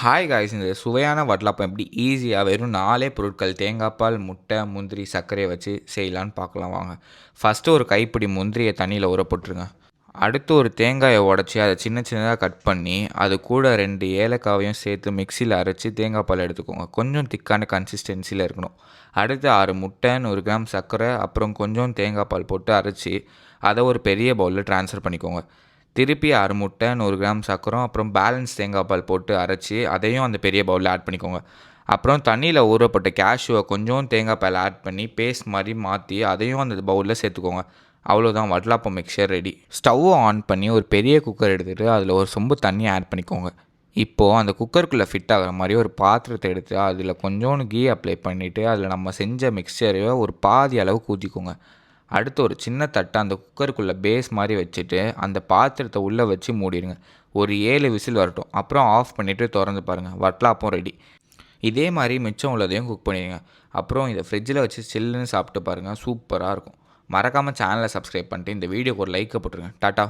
Hi guys, இந்த சுவையான வட்டலப்பம் எப்படி ஈஸியாக வெறும் 4 பொருட்கள் தேங்காய் பால், முட்டை, முந்திரி, சர்க்கரையை வச்சு செய்யலான்னு பார்க்கலாம் வாங்க. ஃபஸ்ட்டு ஒரு கைப்பிடி முந்திரியை தண்ணியில் ஊற போட்டுருங்க. அடுத்து ஒரு தேங்காயை உடச்சி அதை சின்ன சின்னதாக கட் பண்ணி அது கூட 2 ஏலக்காவையும் சேர்த்து மிக்சியில் அரைச்சி தேங்காய் பால் எடுத்துக்கோங்க. கொஞ்சம் திக்கான கன்சிஸ்டன்சியில் இருக்கணும். அடுத்து 6 முட்டை, 100 கிராம் சர்க்கரை, அப்புறம் கொஞ்சம் தேங்காய் பால் போட்டு அரைச்சி அதை ஒரு பெரிய பவுலில் ட்ரான்ஸ்ஃபர் பண்ணிக்கோங்க. திருப்பி 6 முட்டை, 100 கிராம் சர்க்கரம், அப்புறம் பேலன்ஸ் தேங்காய் பால் போட்டு அரைச்சி அதையும் அந்த பெரிய பவுலில் ஆட் பண்ணிக்கோங்க. அப்புறம் தண்ணியில் ஊறப்பட்ட கேஷ்யூவை கொஞ்சம் தேங்காய் பால் ஆட் பண்ணி பேஸ்ட் மாதிரி மாற்றி அதையும் அந்த பவுலில் சேர்த்துக்கோங்க. அவ்வளோதான், வட்டலாப்பம் மிக்சர் ரெடி. ஸ்டவ்வை ஆன் பண்ணி ஒரு பெரிய குக்கர் எடுத்துகிட்டு அதில் ஒரு சொம்பு தண்ணி ஆட் பண்ணிக்கோங்க. இப்போது அந்த குக்கருக்குள்ளே ஃபிட் ஆகிற மாதிரி ஒரு பாத்திரத்தை எடுத்து அதில் கொஞ்சோண்டு கீ அப்ளை பண்ணிவிட்டு அதில் நம்ம செஞ்ச மிக்சரை ஒரு பாதி அளவுக்கு ஊற்றிக்கோங்க. அடுத்து ஒரு சின்ன தட்டை அந்த குக்கருக்குள்ளே பேஸ் மாதிரி வச்சுட்டு அந்த பாத்திரத்தை உள்ளே வச்சு மூடிடுங்க. ஒரு 7 விசில் வரட்டும். அப்புறம் ஆஃப் பண்ணிவிட்டு திறந்து பாருங்கள், வட்டலாப்பம் ரெடி. இதே மாதிரி மிச்சம் உள்ளதையும் குக் பண்ணிடுங்க. அப்புறம் இதை ஃப்ரிட்ஜில் வச்சு சில்லுன்னு சாப்பிட்டு பாருங்கள், சூப்பராக இருக்கும். மறக்காமல் சேனலை சப்ஸ்கிரைப் பண்ணிட்டு இந்த வீடியோக்கு ஒரு லைக்கை போட்டுருங்க. டாட்டா.